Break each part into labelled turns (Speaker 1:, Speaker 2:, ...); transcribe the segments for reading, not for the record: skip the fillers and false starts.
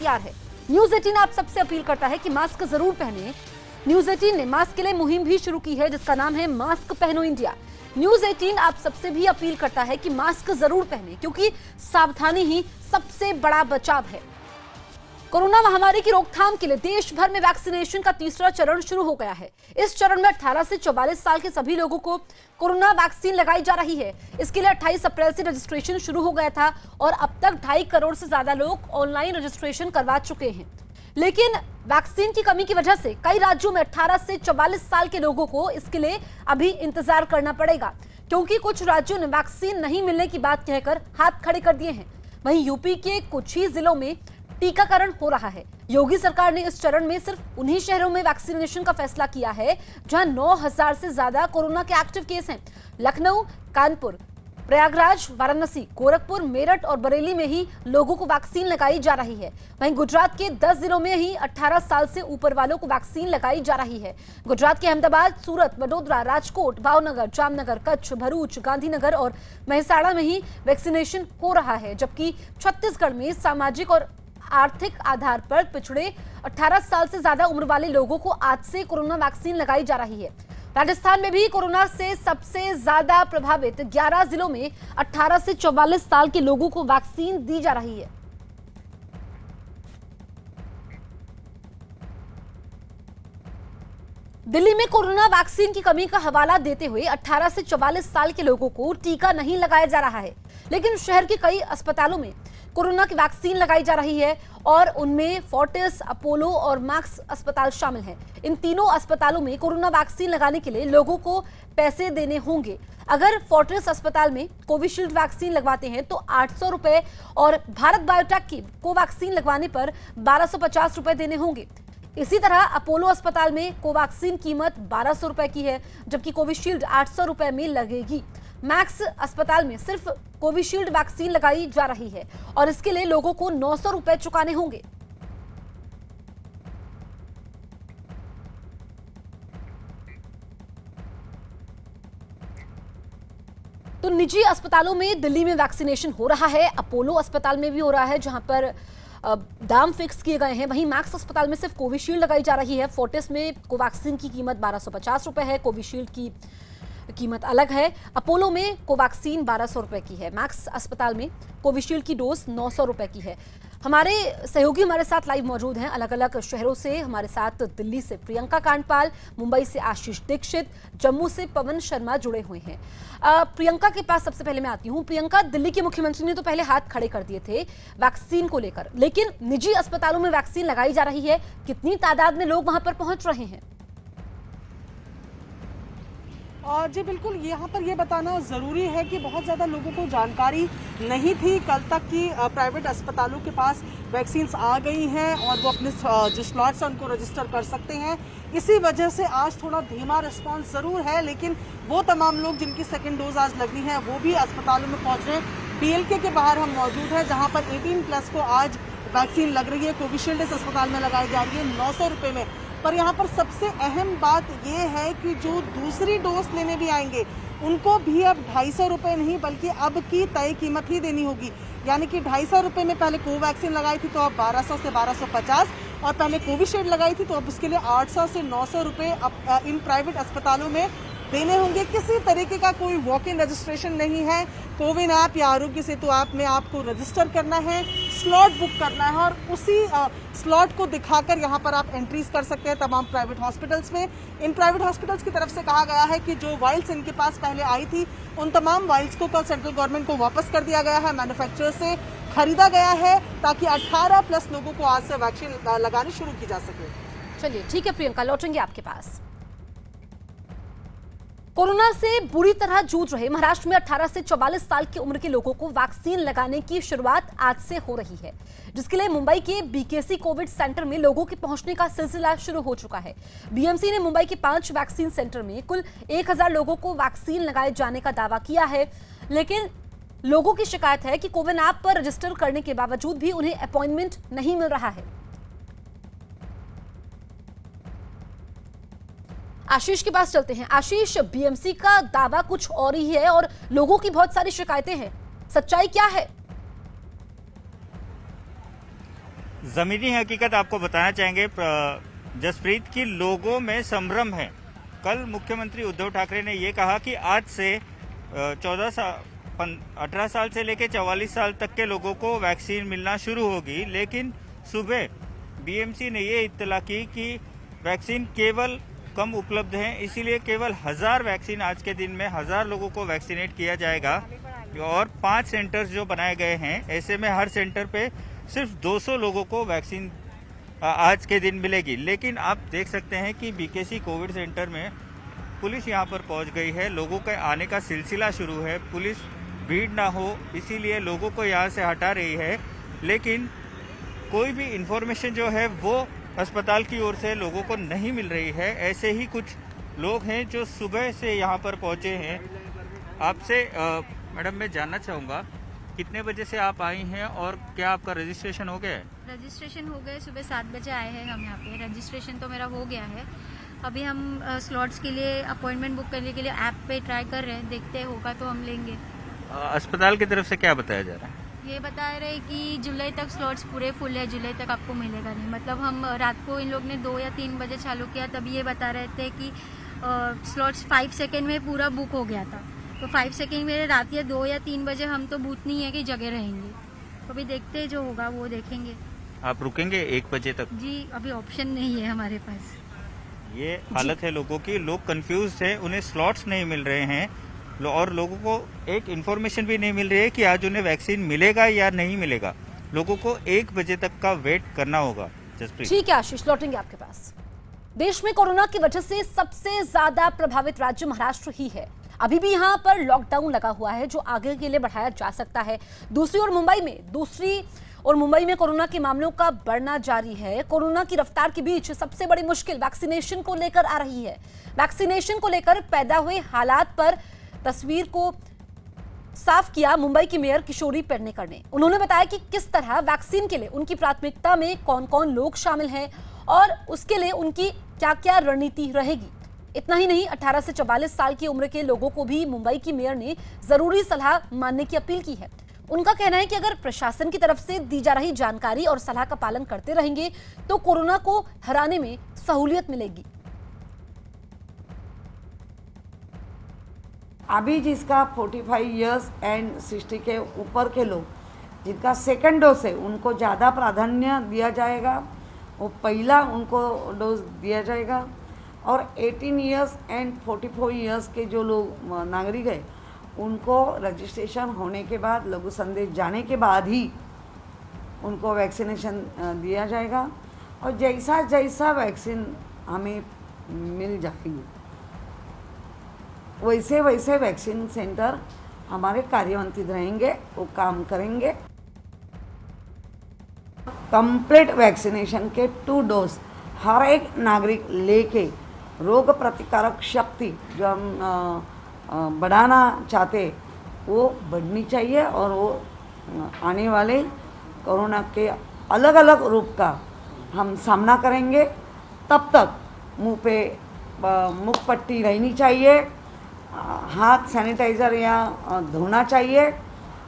Speaker 1: तैयार है। न्यूज 18 आप सबसे अपील करता है कि मास्क जरूर पहने। न्यूज 18 ने मास्क के लिए मुहिम भी शुरू की है जिसका नाम है मास्क पहनो इंडिया। न्यूज 18 आप सबसे भी अपील करता है कि मास्क जरूर पहने क्योंकि सावधानी ही सबसे बड़ा बचाव है। कोरोना महामारी की रोकथाम के लिए देश भर में वैक्सीनेशन का तीसरा चरण शुरू हो गया है। इस चरण में 18 से 44 साल के सभी लोगों को कोरोना वैक्सीन लगाई जा रही है। इसके लिए 28 अप्रैल से रजिस्ट्रेशन शुरू हो गया था और अब तक 2.5 करोड़ से ज्यादा लोग ऑनलाइन रजिस्ट्रेशन करवा चुके हैं। लेकिन वैक्सीन की कमी की वजह से कई राज्यों में 18 से 44 साल के लोगों को इसके लिए अभी इंतजार करना पड़ेगा क्योंकि कुछ राज्यों ने वैक्सीन नहीं मिलने की बात कहकर हाथ खड़े कर दिए हैं। वहीं यूपी के कुछ ही जिलों में टीकाकरण हो रहा है। योगी सरकार ने इस चरण में सिर्फ उन्हीं शहरों में वैक्सीनेशन का फैसला किया है जहां 9,000 से ज्यादा कोरोना के एक्टिव केस हैं। लखनऊ, कानपुर, प्रयागराज, वाराणसी, गोरखपुर, मेरठ और बरेली में ही लोगों को वैक्सीन लगाई जा रही है। वहीं गुजरात के 10 जिलों में ही 18 साल से ऊपर वालों को वैक्सीन लगाई जा रही है। गुजरात के अहमदाबाद, सूरत, वडोदरा, राजकोट, भावनगर, जामनगर, कच्छ, भरूच, गांधीनगर और मेहसाणा में ही वैक्सीनेशन हो रहा है, जबकि छत्तीसगढ़ में सामाजिक और आर्थिक आधार पर पिछड़े 18 साल से ज्यादा उम्र वाले लोगों को आज से कोरोना वैक्सीन लगाई जा रही है। राजस्थान में भी कोरोना से सबसे ज्यादा प्रभावित 11 जिलों में 18 से 44 साल के लोगों को वैक्सीन दी जा रही है। दिल्ली में कोरोना वैक्सीन की कमी का हवाला देते हुए 18 से 44 साल के लोगों को टीका नहीं लगाया जा रहा है, लेकिन शहर के कई अस्पतालों में कोरोना की वैक्सीन लगाई जा रही है और उनमें फोर्टिस, अपोलो और मैक्स अस्पताल शामिल हैं। इन तीनों अस्पतालों में कोरोना वैक्सीन लगाने के लिए लोगों को पैसे देने होंगे। अगर फोर्टिस अस्पताल में कोविशील्ड वैक्सीन लगवाते हैं तो 800 रुपए और भारत बायोटेक की कोवैक्सीन लगवाने पर 1250 रुपए देने होंगे। इसी तरह अपोलो अस्पताल में कोवैक्सीन कीमत 1200 रुपए की है, जबकि कोविशील्ड 800 रुपए में लगेगी। मैक्स अस्पताल में सिर्फ कोविशील्ड वैक्सीन लगाई जा रही है और इसके लिए लोगों को 900 रुपए चुकाने होंगे। तो निजी अस्पतालों में दिल्ली में वैक्सीनेशन हो रहा है। अपोलो अस्पताल में भी हो रहा है जहां पर दाम फिक्स किए गए हैं। वहीं मैक्स अस्पताल में सिर्फ कोविशील्ड लगाई जा रही है। फोर्टिस में कोवैक्सीन की कीमत 1250 रुपए है, कोविशील्ड की कीमत अलग है। अपोलो में कोवैक्सीन 1200 रुपए की है। मैक्स अस्पताल में कोविशील्ड की डोज 900 रुपए की है। हमारे सहयोगी हमारे साथ लाइव मौजूद हैं अलग अलग शहरों से। हमारे साथ दिल्ली से प्रियंका कांडपाल, मुंबई से आशीष दीक्षित, जम्मू से पवन शर्मा जुड़े हुए हैं। प्रियंका के पास सबसे पहले मैं आती हूं। प्रियंका, दिल्ली के मुख्यमंत्री ने तो पहले हाथ खड़े कर दिए थे वैक्सीन को लेकर, लेकिन निजी अस्पतालों में वैक्सीन लगाई जा रही है। कितनी तादाद में लोग वहां पर पहुंच रहे हैं?
Speaker 2: जी बिल्कुल, यहाँ पर ये बताना ज़रूरी है कि बहुत ज़्यादा लोगों को जानकारी नहीं थी कल तक कि प्राइवेट अस्पतालों के पास वैक्सीन्स आ गई हैं और वो अपने जो स्लॉट्स हैं उनको रजिस्टर कर सकते हैं। इसी वजह से आज थोड़ा धीमा रिस्पांस ज़रूर है, लेकिन वो तमाम लोग जिनकी सेकेंड डोज आज लगनी है वो भी अस्पतालों में पहुँच रहे हैं। BLK के बाहर हम मौजूद हैं जहाँ पर 18+ को आज वैक्सीन लग रही है। कोविशील्ड इस अस्पताल में लगाई जा रही है 900 रुपये में। पर यहाँ पर सबसे अहम बात ये है कि जो दूसरी डोज लेने भी आएंगे उनको भी अब 250 रुपये नहीं बल्कि अब की तय कीमत ही देनी होगी। यानी कि 250 रुपये में पहले कोवैक्सीन लगाई थी तो अब 1200 से 1250 और पहले कोविशील्ड लगाई थी तो अब उसके लिए 800 से 900 रुपये इन प्राइवेट अस्पतालों में देने होंगे। किसी तरीके का कोई वॉक इन रजिस्ट्रेशन नहीं है। कोविन ऐप या आरोग्य सेतु ऐप में आपको रजिस्टर करना है, स्लॉट बुक करना है और उसी स्लॉट को दिखाकर यहाँ पर आप एंट्रीज कर सकते हैं तमाम प्राइवेट हॉस्पिटल्स में। इन प्राइवेट हॉस्पिटल्स की तरफ से कहा गया है कि जो वाइल्स इनके पास पहले आई थी उन तमाम वाइल्स को कल सेंट्रल गवर्नमेंट को वापस कर दिया गया है, मैन्युफैक्चरर से खरीदा गया है ताकि 18+ लोगों को आज से वैक्सीन लगानी शुरू की जा सके।
Speaker 1: चलिए ठीक है प्रियंका, लौटेंगे आपके पास। कोरोना से बुरी तरह जूझ रहे महाराष्ट्र में 18 से 44 साल की उम्र के लोगों को वैक्सीन लगाने की शुरुआत आज से हो रही है, जिसके लिए मुंबई के BKC कोविड सेंटर में लोगों के पहुंचने का सिलसिला शुरू हो चुका है। BMC ने मुंबई के 5 वैक्सीन सेंटर में कुल 1000 लोगों को वैक्सीन लगाए जाने का दावा किया है, लेकिन लोगों की शिकायत है कि कोविन ऐप पर रजिस्टर करने के बावजूद भी उन्हें अपॉइंटमेंट नहीं मिल रहा है। आशीष के पास चलते हैं। आशीष, BMC का दावा कुछ और ही है और लोगों की बहुत सारी शिकायतें हैं, सच्चाई क्या है?
Speaker 3: जमीनी हकीकत आपको बताना चाहेंगे जसप्रीत की लोगों में संभ्रम है। कल मुख्यमंत्री उद्धव ठाकरे ने ये कहा कि आज से 18 साल से लेकर 44 साल तक के लोगों को वैक्सीन मिलना शुरू होगी, लेकिन सुबह बीएमसी ने ये इत्तला की कि वैक्सीन केवल कम उपलब्ध हैं, इसीलिए केवल 1000 वैक्सीन आज के दिन में 1000 लोगों को वैक्सीनेट किया जाएगा और 5 सेंटर्स जो बनाए गए हैं, ऐसे में हर सेंटर पे सिर्फ 200 लोगों को वैक्सीन आज के दिन मिलेगी। लेकिन आप देख सकते हैं कि बीकेसी कोविड सेंटर में पुलिस यहां पर पहुंच गई है, लोगों के आने का सिलसिला शुरू है। पुलिस भीड़ ना हो इसीलिए लोगों को यहां से हटा रही है, लेकिन कोई भी इंफॉर्मेशन जो है वो अस्पताल की ओर से लोगों को नहीं मिल रही है। ऐसे ही कुछ लोग हैं जो सुबह से यहाँ पर पहुँचे हैं। आपसे मैडम मैं जानना चाहूँगा कितने बजे से आप आई हैं और क्या आपका रजिस्ट्रेशन हो गया है?
Speaker 4: रजिस्ट्रेशन हो गए, सुबह 7 बजे आए हैं हम यहाँ पे। रजिस्ट्रेशन तो मेरा हो गया है। अभी हम स्लॉट्स के लिए अपॉइंटमेंट बुक करने के लिए ऐप पे ट्राई कर रहे हैं, देखते हैं होगा तो हम लेंगे।
Speaker 3: अस्पताल की तरफ से क्या बताया जा रहा है?
Speaker 4: ये बता रहे हैं कि जुलाई तक स्लॉट्स पूरे फुल है, जुलाई तक आपको मिलेगा नहीं। मतलब हम रात को इन लोग ने 2 या 3 बजे चालू किया, तभी ये बता रहे थे कि स्लॉट्स 5 सेकेंड में पूरा बुक हो गया था। तो 5 सेकेंड में रात या 2 या 3 बजे हम तो बूथ नहीं है कि जगह रहेंगे। तो अभी देखते हैं, जो होगा वो देखेंगे।
Speaker 3: आप रुकेंगे 1 बजे तक?
Speaker 4: जी, अभी ऑप्शन नहीं है हमारे पास।
Speaker 3: ये हालत है लोगों की, लोग कंफ्यूज है, उन्हें स्लॉट्स नहीं मिल रहे हैं और लोगों को एक इन्फॉर्मेशन भी नहीं मिल रही है कि आज उन्हें वैक्सीन मिलेगा या नहीं मिलेगा। लोगों को 1 बजे तक का वेट करना होगा। जसप्रीत,
Speaker 1: ठीक है आशीष, लौटेंगे आपके पास। देश में कोरोना की वजह से सबसे ज्यादा प्रभावित राज्य महाराष्ट्र ही है। अभी भी यहां पर लॉकडाउन लगा हुआ है जो आगे के लिए बढ़ाया जा सकता है। दूसरी ओर मुंबई में कोरोना के मामलों का बढ़ना जारी है। कोरोना की रफ्तार के बीच सबसे बड़ी मुश्किल वैक्सीनेशन को लेकर आ रही है। वैक्सीनेशन को लेकर पैदा हुए हालात पर तस्वीर को साफ किया मुंबई की मेयर किशोरी पेडनेकर ने। उन्होंने बताया कि किस तरह वैक्सीन के लिए उनकी प्राथमिकता में कौन कौन लोग शामिल हैं और उसके लिए उनकी क्या क्या रणनीति रहेगी। इतना ही नहीं, 18 से 44 साल की उम्र के लोगों को भी मुंबई की मेयर ने जरूरी सलाह मानने की अपील की है। उनका कहना है कि अगर प्रशासन की तरफ से दी जा रही जानकारी और सलाह का पालन करते रहेंगे तो कोरोना को हराने में सहूलियत मिलेगी।
Speaker 5: अभी जिसका 45 इयर्स एंड 60 के ऊपर के लोग जिनका सेकंड डोज है उनको ज़्यादा प्राधान्य दिया जाएगा, वो पहला उनको डोज दिया जाएगा। और 18 इयर्स एंड 44 इयर्स के जो लोग नागरिक हैं उनको रजिस्ट्रेशन होने के बाद, लघु संदेश जाने के बाद ही उनको वैक्सीनेशन दिया जाएगा। और जैसा जैसा वैक्सीन हमें मिल जाएगी वैसे वैसे वैक्सीन सेंटर हमारे कार्यवंतित रहेंगे, वो काम करेंगे। कंप्लीट वैक्सीनेशन के 2 डोज हर एक नागरिक लेके रोग प्रतिकारक शक्ति जो हम बढ़ाना चाहते वो बढ़नी चाहिए और वो आने वाले कोरोना के अलग अलग रूप का हम सामना करेंगे। तब तक मुंह पे मुख पट्टी रहनी चाहिए, हाथ सैनिटाइज़र या धोना चाहिए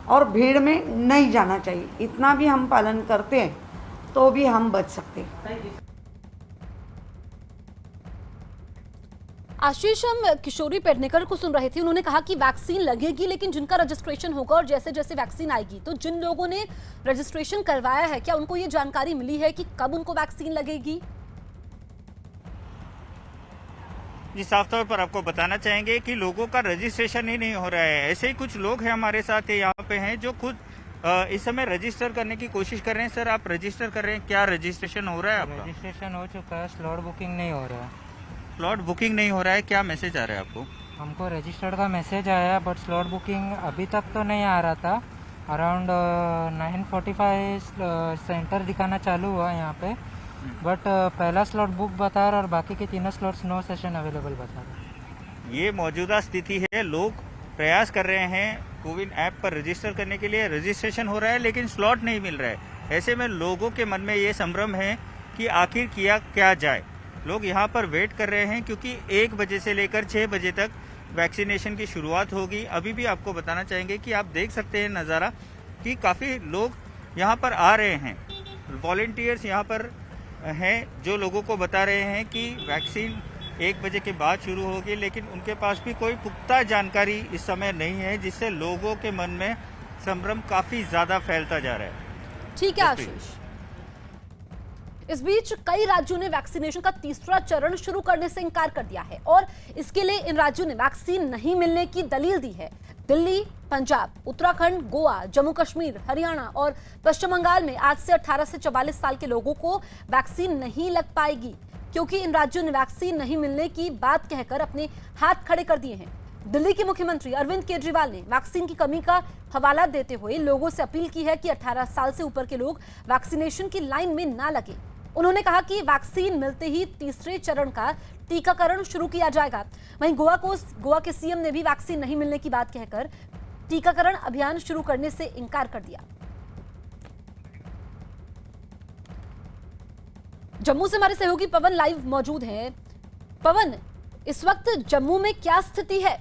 Speaker 5: और भीड़ में नहीं जाना चाहिए। इतना भी हम पालन करते हैं तो भी हम बच सकते हैं।
Speaker 1: आशीष, हम किशोरी पेडनेकर को सुन रहे थे। उन्होंने कहा कि वैक्सीन लगेगी, लेकिन जिनका रजिस्ट्रेशन होगा और जैसे जैसे वैक्सीन आएगी, तो जिन लोगों ने रजिस्ट्रेशन करवाया है क्या उनको ये जानकारी मिली है कि कब उनको वैक्सीन लगेगी?
Speaker 3: जी, साफ तौर पर आपको बताना चाहेंगे कि लोगों का रजिस्ट्रेशन ही नहीं हो रहा है। ऐसे ही कुछ लोग हैं हमारे साथ यहाँ पे हैं जो खुद इस समय रजिस्टर करने की कोशिश कर रहे हैं। सर, आप रजिस्टर कर रहे हैं, क्या रजिस्ट्रेशन हो रहा है आपका?
Speaker 6: रजिस्ट्रेशन हो चुका है, स्लॉट बुकिंग नहीं हो रहा है।
Speaker 3: स्लॉट बुकिंग नहीं हो रहा है, क्या मैसेज आ रहा है आपको?
Speaker 6: हमको रजिस्टर्ड का मैसेज आया, बट स्लॉट बुकिंग अभी तक तो नहीं आ रहा था। अराउंड 9:45 सेंटर दिखाना चालू हुआ यहाँ पे, बट पहला स्लॉट बुक बता रहा और बाकी के 3 स्लॉट्स नो सेशन अवेलेबल बता रहा।
Speaker 3: ये मौजूदा स्थिति है। लोग प्रयास कर रहे हैं कोविन ऐप पर रजिस्टर करने के लिए, रजिस्ट्रेशन हो रहा है लेकिन स्लॉट नहीं मिल रहा है। ऐसे में लोगों के मन में ये संभ्रम है कि आखिर किया क्या जाए। लोग यहाँ पर वेट कर रहे हैं क्योंकि 1 बजे से लेकर 6 बजे तक वैक्सीनेशन की शुरुआत होगी। अभी भी आपको बताना चाहेंगे कि आप देख सकते हैं नज़ारा कि काफ़ी लोग यहाँ पर आ रहे हैं। वॉलंटियर्स यहाँ पर हैं जो लोगों को बता रहे हैं कि वैक्सीन 1 बजे के बाद शुरू होगी, लेकिन उनके पास भी कोई पुख्ता जानकारी इस समय नहीं है, जिससे लोगों के मन में संभ्रम काफी ज्यादा फैलता जा रहा है।
Speaker 1: ठीक है आशीष। इस बीच कई राज्यों ने वैक्सीनेशन का तीसरा चरण शुरू करने से इनकार कर दिया है और इसके लिए इन राज्यों ने वैक्सीन नहीं मिलने की दलील दी है। दिल्ली, पंजाब, उत्तराखंड, गोवा, जम्मू कश्मीर, हरियाणा और पश्चिम बंगाल में आज से 18 से 44 साल के लोगों को वैक्सीन नहीं लग पाएगी, क्योंकि इन राज्यों ने वैक्सीन नहीं मिलने की बात कहकर अपने हाथ खड़े कर दिए हैं। दिल्ली के मुख्यमंत्री अरविंद केजरीवाल ने वैक्सीन की कमी का हवाला देते हुए लोगों से अपील की है कि 18 साल से ऊपर के लोग वैक्सीनेशन की लाइन में ना लगे। उन्होंने कहा कि वैक्सीन मिलते ही तीसरे चरण का टीकाकरण शुरू किया जाएगा। वहीं गोवा के सीएम ने भी वैक्सीन नहीं मिलने की बात कहकर टीकाकरण अभियान शुरू करने से इनकार कर दिया। जम्मू से हमारे सहयोगी पवन लाइव मौजूद हैं। पवन, इस वक्त जम्मू में क्या स्थिति है?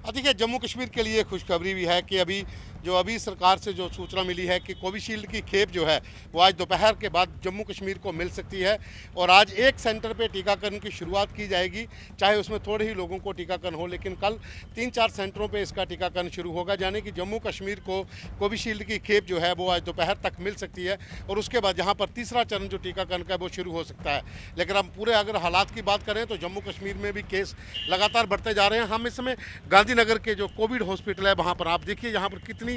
Speaker 7: देखिए, जम्मू कश्मीर के लिए खुशखबरी भी है कि अभी सरकार से जो सूचना मिली है कि कोविशील्ड की खेप जो है वो आज दोपहर के बाद जम्मू कश्मीर को मिल सकती है और आज एक सेंटर पे टीकाकरण की शुरुआत की जाएगी, चाहे उसमें थोड़े ही लोगों को टीकाकरण हो, लेकिन कल 3-4 सेंटरों पे इसका टीकाकरण शुरू होगा, यानी कि जम्मू कश्मीर को कोविशील्ड की खेप जो है वो आज दोपहर तक मिल सकती है और उसके बाद जहाँ पर तीसरा चरण जो टीकाकरण का है वो शुरू हो सकता है। लेकिन हम पूरे अगर हालात की बात करें तो जम्मू कश्मीर में भी केस लगातार बढ़ते जा रहे हैं। हम इस समय गांधीनगर के जो कोविड हॉस्पिटल है वहाँ पर आप देखिए यहाँ पर कितनी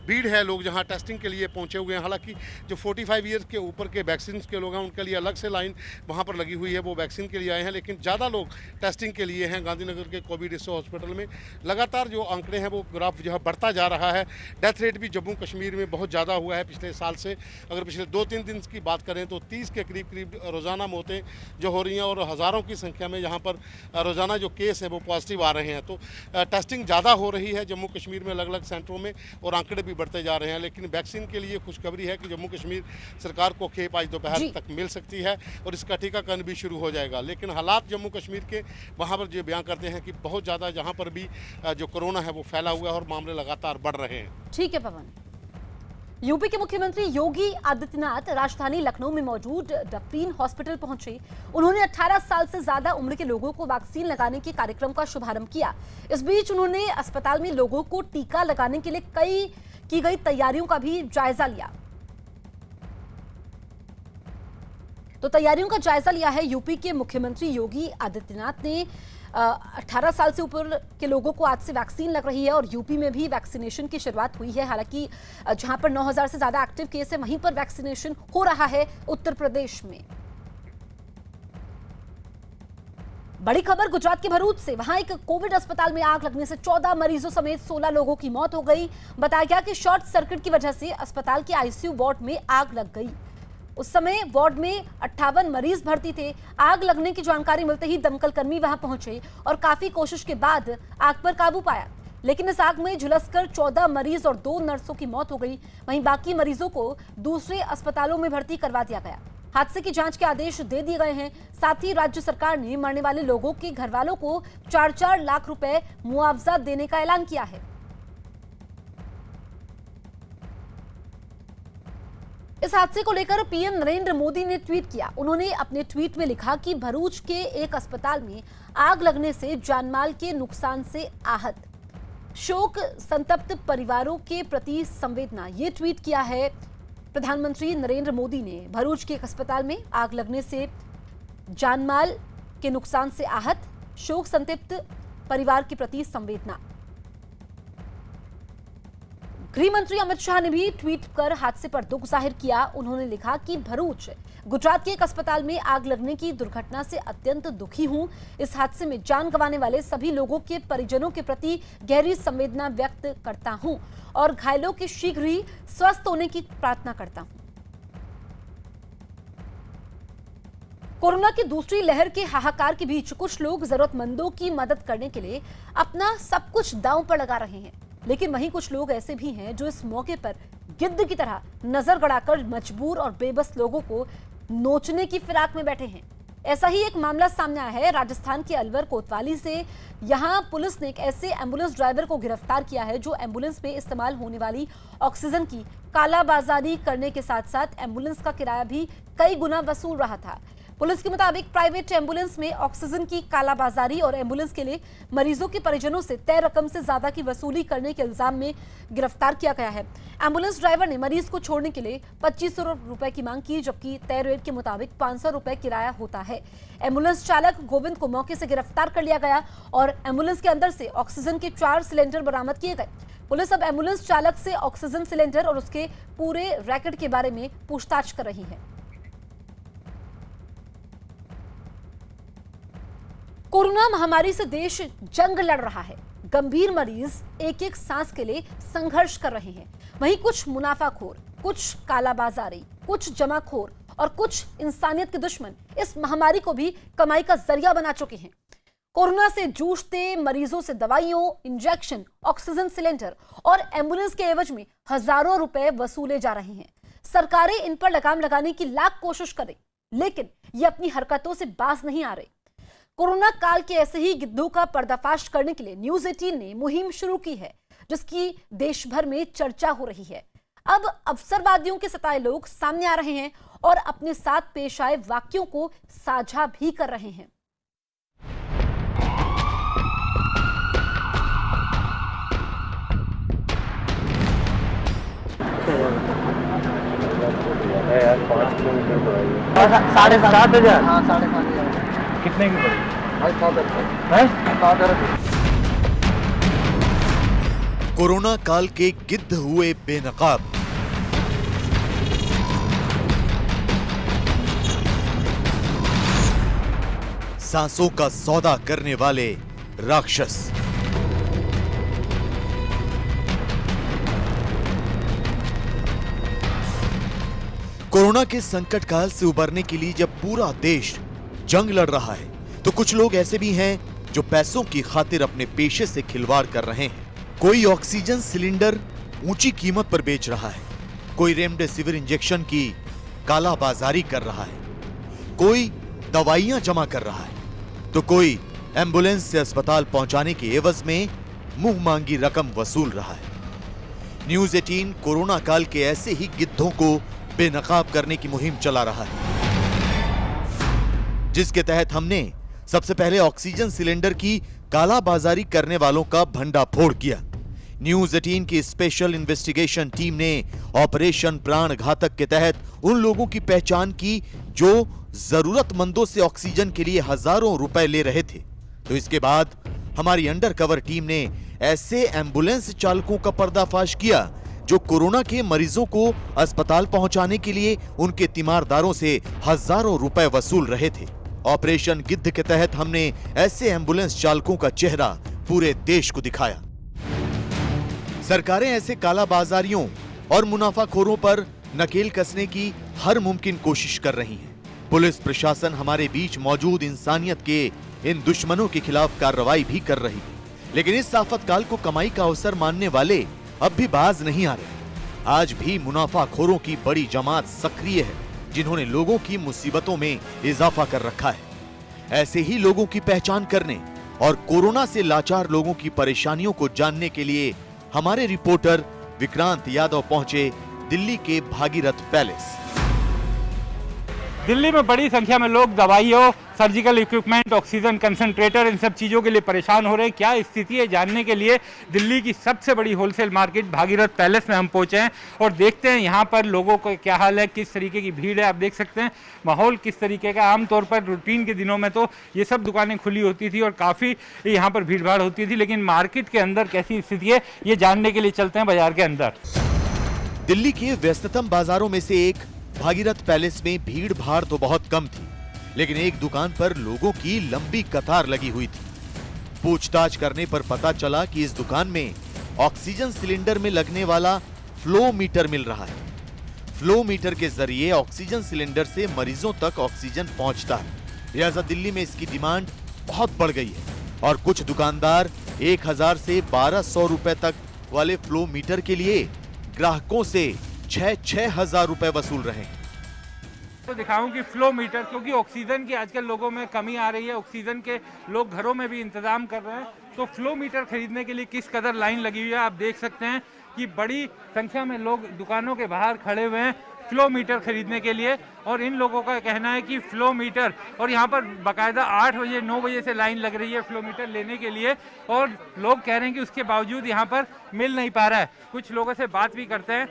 Speaker 7: भीड़ है, लोग जहां टेस्टिंग के लिए पहुंचे हुए हैं। हालांकि जो 45 ईयर्स के ऊपर के वैक्सीन के लोग हैं उनके लिए अलग से लाइन वहां पर लगी हुई है, वो वैक्सीन के लिए आए हैं, लेकिन ज़्यादा लोग टेस्टिंग के लिए हैं। गांधीनगर के कोविड हॉस्पिटल में लगातार जो आंकड़े हैं वो ग्राफ जो है बढ़ता जा रहा है। डेथ रेट भी जम्मू कश्मीर में बहुत ज़्यादा हुआ है पिछले साल से। अगर पिछले 2-3 दिन की बात करें तो 30 के करीब रोज़ाना मौतें जो हो रही हैं और हज़ारों की संख्या में यहाँ पर रोज़ाना जो केस हैं वो पॉजिटिव आ रहे हैं। तो टेस्टिंग ज़्यादा हो रही है जम्मू कश्मीर में अलग अलग सेंटरों में और आंकड़े भी बढ़ते जा रहे हैं। लेकिन वैक्सीन के लिए खुशखबरी है कि जम्मू कश्मीर सरकार को खेप आज दोपहर तक मिल सकती है और इसका टीकाकरण भी शुरू हो जाएगा। लेकिन हालात जम्मू कश्मीर के वहां पर जो बयान करते हैं कि बहुत ज़्यादा जहां पर भी जो कोरोना है वो फैला हुआ है और मामले लगातार बढ़ रहे हैं।
Speaker 1: ठीक है पवन। यूपी के मुख्यमंत्री योगी आदित्यनाथ राजधानी लखनऊ में मौजूद डफरीन हॉस्पिटल पहुंचे। उन्होंने 18 साल से ज्यादा उम्र के लोगों को वैक्सीन लगाने के कार्यक्रम का शुभारंभ किया। इस बीच उन्होंने अस्पताल में लोगों को टीका लगाने के लिए की गई तैयारियों का भी जायजा लिया। तो तैयारियों का जायजा लिया है यूपी के मुख्यमंत्री योगी आदित्यनाथ ने। 18 साल से ऊपर के लोगों को आज से वैक्सीन लग रही है और यूपी में भी वैक्सीनेशन की शुरुआत हुई है। हालांकि जहां पर 9000 से ज्यादा एक्टिव केस है वहीं पर वैक्सीनेशन हो रहा है उत्तर प्रदेश में। बड़ी खबर गुजरात के भरूच से। वहां एक कोविड अस्पताल में आग लगने से 14 मरीजों समेत 16 लोगों की मौत हो गई। बताया गया कि शॉर्ट सर्किट की वजह से अस्पताल के आईसीयू वार्ड में आग लग गई। उस समय वार्ड में 58 मरीज भर्ती थे। आग लगने की जानकारी मिलते ही दमकल कर्मी वहां पहुंचे और काफी कोशिश के बाद आग पर काबू पाया, लेकिन इस आग में झुलसकर 14 मरीज और 2 नर्सों की मौत हो गई। वहीं बाकी मरीजों को दूसरे अस्पतालों में भर्ती करवा दिया गया। हादसे की जांच के आदेश दे दिए गए हैं। साथ ही राज्य सरकार ने मरने वाले लोगों के घर वालों को 4-4 लाख रुपए मुआवजा देने का ऐलान किया है। इस हादसे को लेकर पीएम नरेंद्र मोदी ने ट्वीट किया। उन्होंने अपने ट्वीट में लिखा कि भरूच के एक अस्पताल में आग लगने से जानमाल के नुकसान से आहत, शोक संतप्त परिवारों के प्रति संवेदना। ये ट्वीट किया है प्रधानमंत्री नरेंद्र मोदी ने। भरूच के एक अस्पताल में आग लगने से जानमाल के नुकसान से आहत, शोक संतप्त परिवार के प्रति संवेदना। गृह मंत्री अमित शाह ने भी ट्वीट कर हादसे पर दुख जाहिर किया। उन्होंने लिखा कि भरूच गुजरात के एक अस्पताल में आग लगने की दुर्घटना से अत्यंत दुखी हूं। इस हादसे में जान गंवाने वाले सभी लोगों के परिजनों के प्रति गहरी संवेदना व्यक्त करता हूं और घायलों के शीघ्र ही स्वस्थ होने की प्रार्थना करता हूं। कोरोना की दूसरी लहर के हाहाकार के बीच कुछ लोग जरूरतमंदों की मदद करने के लिए अपना सब कुछ दांव पर लगा रहे हैं, लेकिन वहीं कुछ लोग ऐसे भी हैं जो इस मौके पर गिद्ध की तरह नजर गड़ाकर मजबूर और बेबस लोगों को नोचने की फिराक में बैठे हैं। ऐसा ही एक मामला सामने आया है राजस्थान के अलवर कोतवाली से। यहां पुलिस ने एक ऐसे एम्बुलेंस ड्राइवर को गिरफ्तार किया है जो एम्बुलेंस में इस्तेमाल होने वाली ऑक्सीजन की कालाबाजारी करने के साथ साथ एम्बुलेंस का किराया भी कई गुना वसूल रहा था। पुलिस के मुताबिक प्राइवेट एम्बुलेंस में ऑक्सीजन की कालाबाजारी और एम्बुलेंस के लिए मरीजों के परिजनों से तय रकम से ज्यादा की वसूली करने के इल्जाम में गिरफ्तार किया गया है। एम्बुलेंस ड्राइवर ने मरीज को छोड़ने के लिए 2500 रुपए की मांग की, जबकि तय रेट के मुताबिक 500 रुपए किराया होता है। एम्बुलेंस चालक गोविंद को मौके से गिरफ्तार कर लिया गया और एम्बुलेंस के अंदर से ऑक्सीजन के 4 सिलेंडर बरामद किए गए। पुलिस अब एम्बुलेंस चालक से ऑक्सीजन सिलेंडर और उसके पूरे रैकेट के बारे में पूछताछ कर रही है। कोरोना महामारी से देश जंग लड़ रहा है। गंभीर मरीज एक एक सांस के लिए संघर्ष कर रहे हैं। वहीं कुछ मुनाफाखोर, कुछ कालाबाजारी, कुछ जमाखोर और कुछ इंसानियत के दुश्मन इस महामारी को भी कमाई का जरिया बना चुके हैं। कोरोना से जूझते मरीजों से दवाइयों, इंजेक्शन, ऑक्सीजन सिलेंडर और एम्बुलेंस के एवज में हजारों रुपए वसूले जा रहे हैं। सरकारें इन पर लगाम लगाने की लाख कोशिश करें, लेकिन ये अपनी हरकतों से बाज नहीं आ रहे। कोरोना काल के ऐसे ही गिद्धों का पर्दाफाश करने के लिए न्यूज 18 ने मुहिम शुरू की है, जिसकी देश भर में चर्चा हो रही है। अब अवसरवादियों के सताए लोग सामने आ रहे हैं और अपने साथ पेश आए वाक्यों को साझा भी कर रहे हैं।
Speaker 8: साढ़े 7,000। हाँ, 7,500। कितने की पड़ी?
Speaker 9: कोरोना काल के गिद्ध हुए बेनकाब। सांसों का सौदा करने वाले राक्षस। कोरोना के संकट काल से उबरने के लिए जब पूरा देश जंग लड़ रहा है, तो कुछ लोग ऐसे भी हैं जो पैसों की खातिर अपने पेशे से खिलवाड़ कर रहे हैं। कोई ऑक्सीजन सिलेंडर ऊंची कीमत पर बेच रहा है, कोई रेमडेसिविर इंजेक्शन की कालाबाजारी कर रहा है, कोई दवाइयां जमा कर रहा है, तो कोई एम्बुलेंस से अस्पताल पहुंचाने के एवज में मुंह मांगी रकम वसूल रहा है। न्यूज 18 कोरोना काल के ऐसे ही गिद्धों को बेनकाब करने की मुहिम चला रहा है, जिसके तहत हमने सबसे पहले ऑक्सीजन सिलेंडर की कालाबाजारी करने वालों का भंडाफोड़ किया। न्यूज 18 की स्पेशल इन्वेस्टिगेशन टीम ने ऑपरेशन प्राण घातक के तहत उन लोगों की पहचान की जो जरूरतमंदों से ऑक्सीजन के लिए हजारों रुपए ले रहे थे। तो इसके बाद हमारी अंडरकवर टीम ने ऐसे एम्बुलेंस चालकों का पर्दाफाश किया जो कोरोना के मरीजों को अस्पताल पहुंचाने के लिए उनके तीमारदारों से हजारों रुपए वसूल रहे थे। ऑपरेशन गिद्ध के तहत हमने ऐसे एम्बुलेंस चालकों का चेहरा पूरे देश को दिखाया। सरकारें ऐसे कालाबाजारियों और मुनाफाखोरों पर नकेल कसने की हर मुमकिन कोशिश कर रही हैं। पुलिस प्रशासन हमारे बीच मौजूद इंसानियत के इन दुश्मनों के खिलाफ कार्रवाई भी कर रही है, लेकिन इस आफतकाल को कमाई का अवसर मानने वाले अब भी बाज नहीं आ रहे। आज भी मुनाफाखोरों की बड़ी जमात सक्रिय है, जिन्होंने लोगों की मुसीबतों में इजाफा कर रखा है। ऐसे ही लोगों की पहचान करने और कोरोना से लाचार लोगों की परेशानियों को जानने के लिए हमारे रिपोर्टर विक्रांत यादव पहुंचे दिल्ली के भागीरथ पैलेस।
Speaker 8: दिल्ली में बड़ी संख्या में लोग दवाइयों, सर्जिकल इक्विपमेंट, ऑक्सीजन कंसंट्रेटर, इन सब चीज़ों के लिए परेशान हो रहे हैं। क्या स्थिति है जानने के लिए दिल्ली की सबसे बड़ी होलसेल मार्केट भागीरथ पैलेस में हम पहुंचे हैं और देखते हैं यहाँ पर लोगों को क्या हाल है, किस तरीके की भीड़ है। आप देख सकते हैं माहौल किस तरीके का। आमतौर पर रूटीन के दिनों में तो ये सब दुकानें खुली होती थी और काफ़ी यहाँ पर भीड़ भाड़ होती थी, लेकिन मार्केट के अंदर कैसी स्थिति है ये जानने के लिए चलते हैं बाजार के अंदर।
Speaker 9: दिल्ली के व्यस्ततम बाजारों में से एक भागीरथ पैलेस में भीड़ भाड़ तो बहुत कम थी, लेकिन एक दुकान पर लोगों की लंबी कतार लगी हुई थी। पूछताछ करने पर पता चला कि इस दुकान में ऑक्सीजन सिलेंडर में लगने वाला फ्लो मीटर मिल रहा है। फ्लो मीटर के जरिए ऑक्सीजन सिलेंडर से मरीजों तक ऑक्सीजन पहुंचता है। लिहाजा दिल्ली में इसकी डिमांड बहुत बढ़ गई है और कुछ दुकानदार 1000 से 1200 रुपए तक वाले फ्लो मीटर के लिए ग्राहकों से 6,000 रुपए वसूल रहे हैं।
Speaker 8: तो दिखाऊं कि फ्लो मीटर, क्योंकि ऑक्सीजन की आजकल लोगों में कमी आ रही है, ऑक्सीजन के लोग घरों में भी इंतजाम कर रहे हैं, तो फ्लो मीटर खरीदने के लिए किस कदर लाइन लगी हुई है आप देख सकते हैं कि बड़ी संख्या में लोग दुकानों के बाहर खड़े हुए हैं फ्लो मीटर खरीदने के लिए। और इन लोगों का कहना है कि फ्लो मीटर, और यहाँ पर बाकायदा 8 बजे 9 बजे से लाइन लग रही है फ्लो मीटर लेने के लिए, और लोग कह रहे हैं कि उसके बावजूद यहाँ पर मिल नहीं पा रहा है। कुछ लोगों से बात भी करते हैं।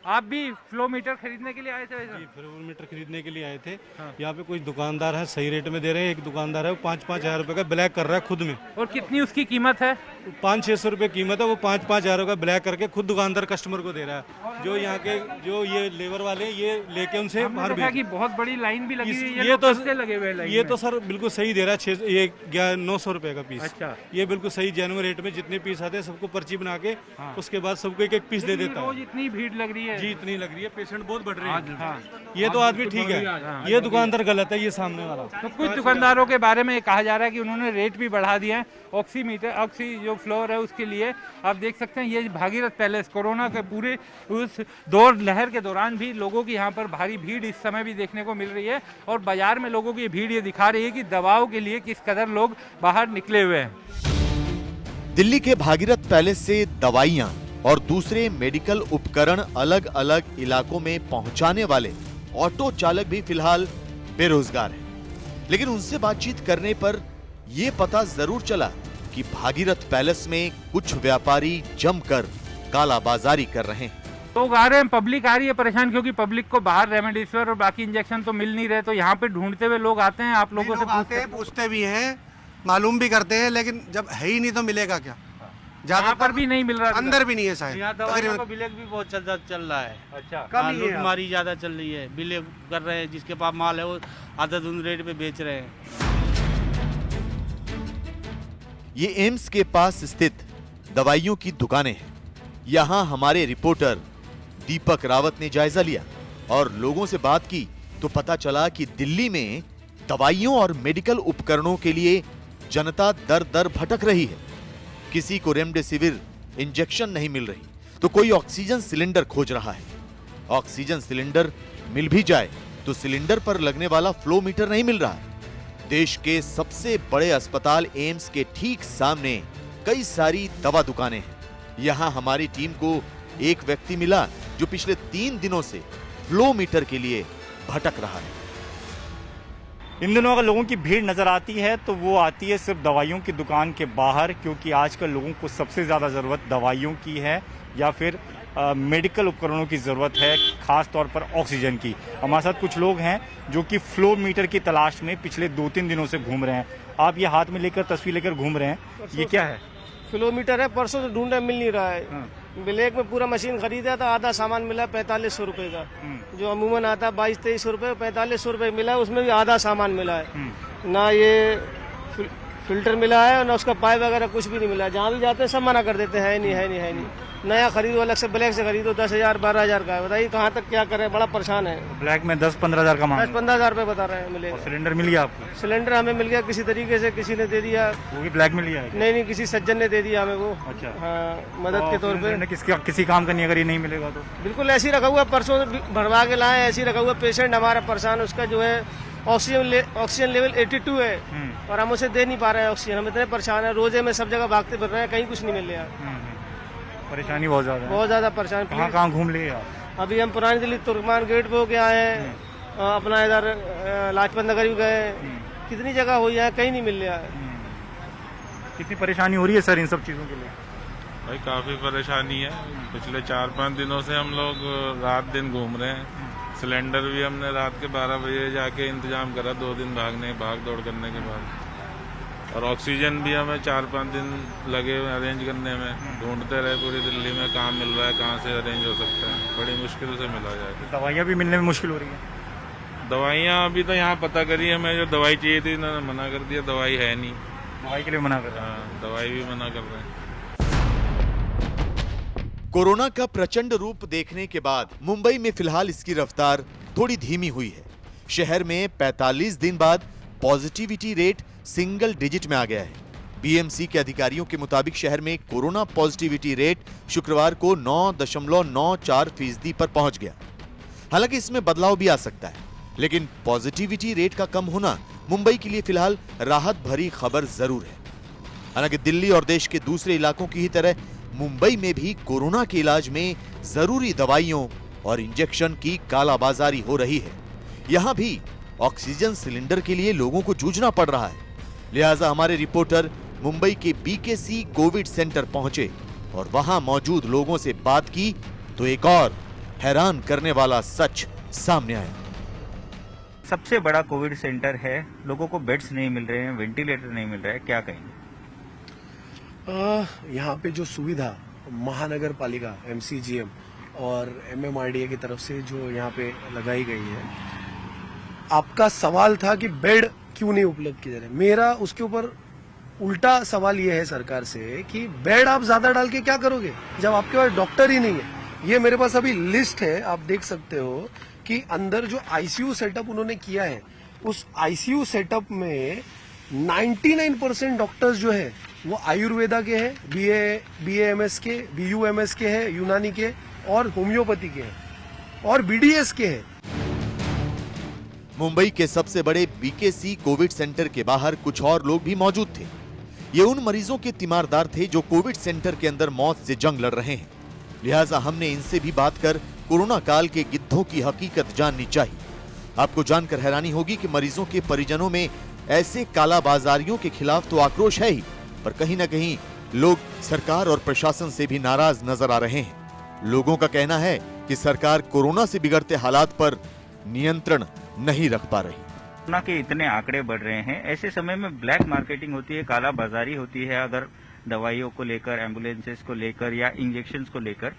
Speaker 8: आप भी फ्लो मीटर खरीदने के लिए आए थे?
Speaker 10: जी, फ्लो मीटर खरीदने के लिए आए थे। यहाँ पे कुछ दुकानदार है सही रेट में दे रहे हैं, एक दुकानदार है वो 5-5 हज़ार रुपए का ब्लैक कर रहा है खुद में।
Speaker 8: और कितनी उसकी कीमत है?
Speaker 10: 500-600 रुपए कीमत है, वो 5-5 हज़ार का ब्लैक करके खुद दुकानदार कस्टमर को दे रहा है। जो यहाँ के जो ये लेबर वाले ये लेके उनसे बाहर
Speaker 8: देखा कि बहुत बड़ी लाइन भी लगी हुई है,
Speaker 10: ये तो
Speaker 8: लगे हुए लाइन
Speaker 10: ये तो सर बिल्कुल सही दे रहा है, ये 900 रुपए का पीस।
Speaker 8: अच्छा,
Speaker 10: ये बिल्कुल सही जेन्युइन रेट में जितने पीस आते हैं सबको पर्ची बना के उसके बाद सबको एक पीस दे देता है।
Speaker 8: इतनी भीड़ लग रही है
Speaker 10: जी, इतनी लग रही है, पेशेंट बहुत बढ़ रहे हैं। ये तो आदमी ठीक है, ये दुकानदार गलत है, ये सामने वाला।
Speaker 8: तो कुछ दुकानदारों के बारे में कहा जा रहा है कि उन्होंने रेट भी बढ़ा दिया है। ऑक्सी जो फ्लोर है उसके लिए आप देख सकते हैं ये भागीरथ पैलेस, कोरोना के पूरे उस लहर के दौरान भी लोगों की यहाँ पर भारी भीड़ इस समय भी देखने को मिल रही है। और बाजार में लोगों की भीड़ ये दिखा रही है कि दवाओं के लिए किस कदर लोग बाहर निकले हुए हैं।
Speaker 9: दिल्ली के भागीरथ पैलेस से दवाइयां और दूसरे मेडिकल उपकरण अलग अलग इलाकों में पहुंचाने वाले ऑटो चालक भी फिलहाल बेरोजगार हैं। लेकिन उनसे बातचीत करने पर यह पता जरूर चला कि भागीरथ पैलेस में कुछ व्यापारी जमकर कालाबाजारी कर रहे हैं।
Speaker 8: लोग आ रहे हैं, पब्लिक आ रही है परेशान, क्योंकि पब्लिक को बाहर रेमडेसिविर और बाकी इंजेक्शन तो मिल नहीं रहे, तो यहाँ पे ढूंढते हुए लोग आते हैं। आप लोगों से
Speaker 11: पूछते भी हैं, मालूम भी करते हैं, लेकिन जब है ही नहीं तो मिलेगा क्या?
Speaker 8: यहाँ पर भी नहीं मिल रहा,
Speaker 11: अंदर भी नहीं है शायद।
Speaker 12: यहाँ दवाइयों का बिलेक भी बहुत चल रहा है।
Speaker 8: अच्छा,
Speaker 12: कम बीमारी ज्यादा चल रही है, बिलेक कर रहे हैं, जिसके पास माल है वो आधा दून रेट पे बेच रहे हैं।
Speaker 9: ये एम्स के पास स्थित दवाइयों की दुकानें हैं। यहाँ हमारे रिपोर्टर दीपक रावत ने जायजा लिया और लोगों से बात की तो पता चला कि दिल्ली में दवाइयों और मेडिकल उपकरणों के लिए जनता दर दर भटक रही है। किसी को रेमडेसिविर इंजेक्शन नहीं मिल रही तो कोई ऑक्सीजन सिलेंडर खोज रहा है। ऑक्सीजन सिलेंडर मिल भी जाए तो सिलेंडर पर लगने वाला फ्लो मीटर नहीं मिल रहा है। देश के सबसे बड़े अस्पताल एम्स के ठीक सामने कई सारी दवा दुकानें हैं। यहाँ हमारी टीम को एक व्यक्ति मिला जो पिछले 3 दिनों से फ्लो मीटर के लिए भटक रहा है।
Speaker 3: इन दिनों अगर लोगों की भीड़ नजर आती है तो वो आती है सिर्फ दवाइयों की दुकान के बाहर, क्योंकि आजकल लोगों को सबसे ज़्यादा ज़रूरत दवाइयों की है या फिर मेडिकल उपकरणों की ज़रूरत है, खास तौर पर ऑक्सीजन की। हमारे साथ कुछ लोग हैं जो कि फ्लो मीटर की तलाश में पिछले 2-3 दिनों से घूम रहे हैं। आप ये हाथ में लेकर तस्वीर लेकर घूम रहे हैं, ये क्या है?
Speaker 13: फ्लो मीटर है, परसों से ढूंढे मिल नहीं रहा है। ब्लैक में पूरा मशीन खरीदा था, आधा सामान मिला 4500 रुपए का, जो अमूमन आता है 2200-2300 रुपए, 4500 रुपए मिला, उसमें भी आधा सामान मिला है। ना ये फिल्टर मिला है और ना उसका पाइप वगैरह कुछ भी नहीं मिला। जहाँ भी जाते हैं सब मना कर देते हैं, है नहीं। नया खरीदो, अलग से ब्लैक से खरीदो, 10,000-12,000 का है। बताइए कहाँ तक क्या करें, बड़ा परेशान है।
Speaker 3: ब्लैक में 10-15 हज़ार का मांग,
Speaker 13: 10-15 रुपए बता रहे हैं मिलेगा।
Speaker 3: सिलेंडर मिल गया आपको?
Speaker 13: सिलेंडर हमें मिल गया किसी तरीके से, किसी ने दे दिया।
Speaker 3: वो भी ब्लैक में लिया है?
Speaker 13: नहीं, किसी सज्जन ने दे दिया हमें वो।
Speaker 3: अच्छा,
Speaker 13: हाँ, मदद के तौर पे।
Speaker 3: किसी काम का नहीं, अगर ये नहीं मिलेगा तो
Speaker 13: बिल्कुल ऐसे ही रखा हुआ, परसों भरवा के लाए, ऐसे ही रखा हुआ। पेशेंट हमारा परेशान, उसका जो है ऑक्सीजन लेवल 82 है और हम उसे दे नहीं पा रहे हैं ऑक्सीजन। हम इतने परेशान है, रोजे में सब जगह भागते फिर रहे हैं, कहीं कुछ नहीं मिल रहा।
Speaker 3: परेशानी बहुत ज्यादा
Speaker 13: परेशान।
Speaker 3: कहाँ घूम लिए आप?
Speaker 13: अभी हम पुरानी दिल्ली तुर्कमान गेट पे होके आए हैं, अपना इधर लाजपत नगर भी गए, कितनी जगह हुई है, कहीं नहीं मिल रहा है।
Speaker 3: कितनी परेशानी हो रही है सर इन सब चीजों के लिए?
Speaker 14: भाई काफी परेशानी है। पिछले 4-5 दिनों से हम लोग रात दिन घूम रहे हैं। सिलेंडर भी हमने रात के 12 बजे जाके इंतजाम करा, 2 दिन भाग दौड़ करने के बाद। और ऑक्सीजन भी हमें 4-5 दिन लगे अरेंज करने में, ढूंढते रहे पूरी दिल्ली में कहाँ मिल रहा है, कहाँ से अरेंज हो सकता है। बड़ी मुश्किल से मिला जाए।
Speaker 3: दवाइयाँ भी मिलने में मुश्किल हो रही है?
Speaker 14: दवाइयाँ अभी तो यहाँ पता करी, हमें जो दवाई चाहिए थी इन्होंने मना कर दिया, दवाई है नहीं।
Speaker 3: दवाई के लिए मना कर रहे हैं?
Speaker 14: हाँ, दवाई भी मना कर रहे हैं।
Speaker 9: कोरोना का प्रचंड रूप देखने के बाद मुंबई में फिलहाल इसकी रफ्तार थोड़ी धीमी हुई है। शहर में 45 दिन बाद पॉजिटिविटी रेट सिंगल डिजिट में आ गया है। बीएमसी के अधिकारियों के मुताबिक शहर में कोरोना पॉजिटिविटी रेट शुक्रवार को 9.94% पर पहुंच गया। हालांकि इसमें बदलाव भी आ सकता है, लेकिन पॉजिटिविटी रेट का कम होना मुंबई के लिए फिलहाल राहत भरी खबर जरूर है। हालांकि दिल्ली और देश के दूसरे इलाकों की ही तरह मुंबई में भी कोरोना के इलाज में जरूरी दवाइयों और इंजेक्शन की कालाबाजारी हो रही है। यहाँ भी ऑक्सीजन सिलेंडर के लिए लोगों को जूझना पड़ रहा है। लिहाजा हमारे रिपोर्टर मुंबई के बीकेसी कोविड सेंटर पहुंचे और वहां मौजूद लोगों से बात की तो एक और हैरान करने वाला सच सामने आया।
Speaker 3: सबसे बड़ा कोविड सेंटर है, लोगों को बेड्स नहीं मिल रहे हैं, वेंटिलेटर नहीं मिल रहा है, क्या कहेंगे?
Speaker 15: यहाँ पे जो सुविधा महानगर पालिका MCGM और MMRDA की तरफ से जो यहाँ पे लगाई गई है, आपका सवाल था कि बेड क्यों नहीं उपलब्ध किए जा रहे। मेरा उसके ऊपर उल्टा सवाल ये है सरकार से कि बेड आप ज्यादा डाल के क्या करोगे जब आपके पास डॉक्टर ही नहीं है। ये मेरे पास अभी लिस्ट है, आप देख सकते हो कि अंदर जो ICU सेटअप उन्होंने किया है, उस ICU सेटअप में 99% डॉक्टर्स जो है वो आयुर्वेदा के हैं, BAMS के, BUMS के हैं, यूनानी के और होम्योपैथी के हैं और BDS के हैं।
Speaker 9: मुंबई के सबसे बड़े बीकेसी कोविड सेंटर के बाहर कुछ और लोग भी मौजूद थे। ये उन मरीजों के तीमारदार थे जो कोविड सेंटर के अंदर मौत से जंग लड़ रहे हैं। लिहाजा हमने इनसे भी बात कर कोरोना काल के गिद्धों की हकीकत जाननी चाहिए। आपको जानकर हैरानी होगी कि मरीजों के परिजनों में ऐसे कालाबाजारियों के खिलाफ तो आक्रोश है ही, पर कहीं न कहीं लोग सरकार और प्रशासन से भी नाराज नजर आ रहे हैं। लोगों का कहना है कि सरकार कोरोना से बिगड़ते हालात पर नियंत्रण नहीं रख पा रही।
Speaker 3: कोरोना के इतने आंकड़े बढ़ रहे हैं, ऐसे समय में ब्लैक मार्केटिंग होती है, काला बाजारी होती है, अगर दवाइयों को लेकर, एम्बुलेंसेस को लेकर या इंजेक्शन को लेकर,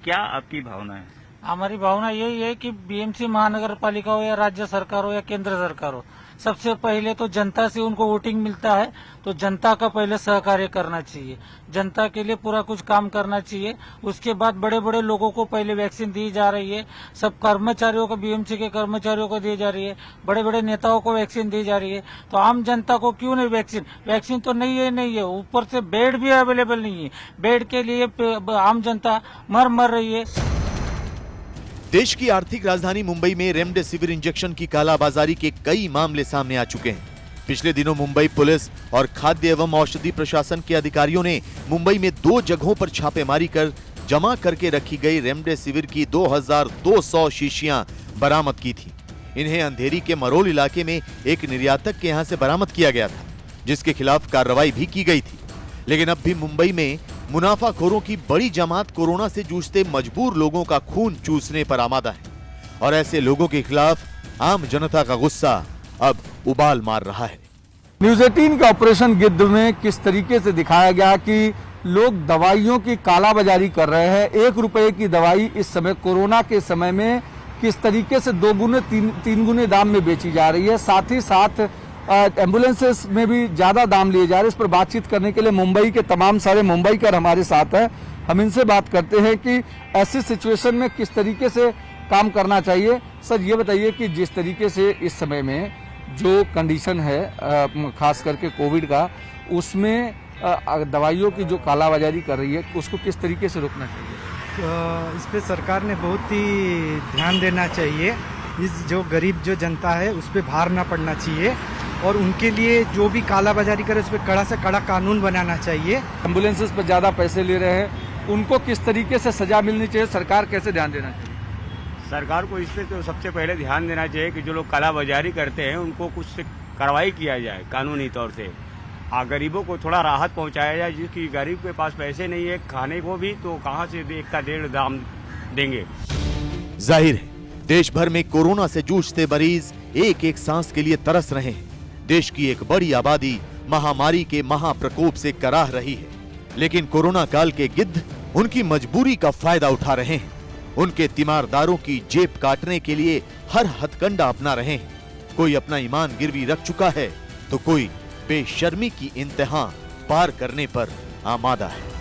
Speaker 3: क्या आपकी भावना है?
Speaker 6: हमारी भावना यही है कि BMC महानगर पालिका हो या राज्य सरकार हो या केंद्र सरकार हो, सबसे पहले तो जनता से उनको वोटिंग मिलता है, तो जनता का पहले सहकार्य करना चाहिए, जनता के लिए पूरा कुछ काम करना चाहिए। उसके बाद बड़े बड़े लोगों को पहले वैक्सीन दी जा रही है, सब कर्मचारियों को, BMC के कर्मचारियों को दी जा रही है, बड़े बड़े नेताओं को वैक्सीन दी जा रही है, तो आम जनता को क्यों नहीं वैक्सीन तो नहीं है, ऊपर से बेड भी अवेलेबल नहीं है। बेड के लिए आम जनता मर रही है।
Speaker 9: देश की आर्थिक राजधानी मुंबई में रेमडेसिविर इंजेक्शन की कालाबाजारी के कई मामले सामने आ चुके हैं। पिछले दिनों मुंबई पुलिस और खाद्य एवं औषधि प्रशासन के अधिकारियों ने मुंबई में 2 जगहों पर छापेमारी कर जमा करके रखी गई रेमडेसिविर की 2200 शीशियां बरामद की थी। इन्हें अंधेरी के मरोल इलाके में एक निर्यातक के यहां से बरामद किया गया था, जिसके खिलाफ कार्रवाई भी की गई थी। लेकिन अब भी मुंबई में मुनाफाखोरों की बड़ी जमात कोरोना से जूझते मजबूर लोगों का खून चूसने पर आमादा है और ऐसे लोगों के खिलाफ आम जनता का गुस्सा अब उबाल मार रहा है।
Speaker 16: न्यूज़ 18 के ऑपरेशन गिद्ध में किस तरीके से दिखाया गया कि लोग दवाइयों की कालाबाजारी कर रहे हैं। 1 रुपए की दवाई इस समय कोरोना के समय में किस तरीके से 2 गुने 3 गुने दाम में बेची जा रही है। साथ ही साथ एम्बुलेंसेस में भी ज्यादा दाम लिए जा रहे हैं। इस पर बातचीत करने के लिए मुंबई के तमाम सारे मुंबईकर हमारे साथ हैं। हम इनसे बात करते हैं कि ऐसी सिचुएशन में किस तरीके से काम करना चाहिए। सर ये बताइए कि जिस तरीके से इस समय में जो कंडीशन है खास करके कोविड का, उसमें दवाइयों की जो कालाबाजारी कर रही है उसको किस तरीके से रोकना चाहिए?
Speaker 17: इस पे सरकार ने बहुत ही ध्यान देना चाहिए। इस जो गरीब जो जनता है उस पर भार ना पड़ना चाहिए और उनके लिए जो भी कालाबाजारी करे उस पर कड़ा से कड़ा कानून बनाना चाहिए।
Speaker 16: एम्बुलेंसेस पर ज्यादा पैसे ले रहे हैं, उनको किस तरीके से सजा मिलनी चाहिए, सरकार कैसे ध्यान देना चाहिए?
Speaker 18: सरकार को इस पे तो सबसे पहले ध्यान देना चाहिए कि जो लोग कालाबाजारी करते हैं उनको कुछ कार्रवाई किया जाए कानूनी तौर से। गरीबों को थोड़ा राहत पहुंचाया जाए। जिसकी गरीब के पास पैसे नहीं है खाने को भी, तो कहां से 1 का 1.5 दाम देंगे।
Speaker 9: जाहिर है देश भर में कोरोना से जूझते मरीज एक एक सांस के लिए तरस रहे हैं। देश की एक बड़ी आबादी महामारी के महाप्रकोप से कराह रही है, लेकिन कोरोना काल के गिद्ध उनकी मजबूरी का फायदा उठा रहे हैं। उनके तीमारदारों की जेब काटने के लिए हर हथकंडा अपना रहे हैं। कोई अपना ईमान गिरवी रख चुका है तो कोई बेशर्मी की इंतहा पार करने पर आमादा है।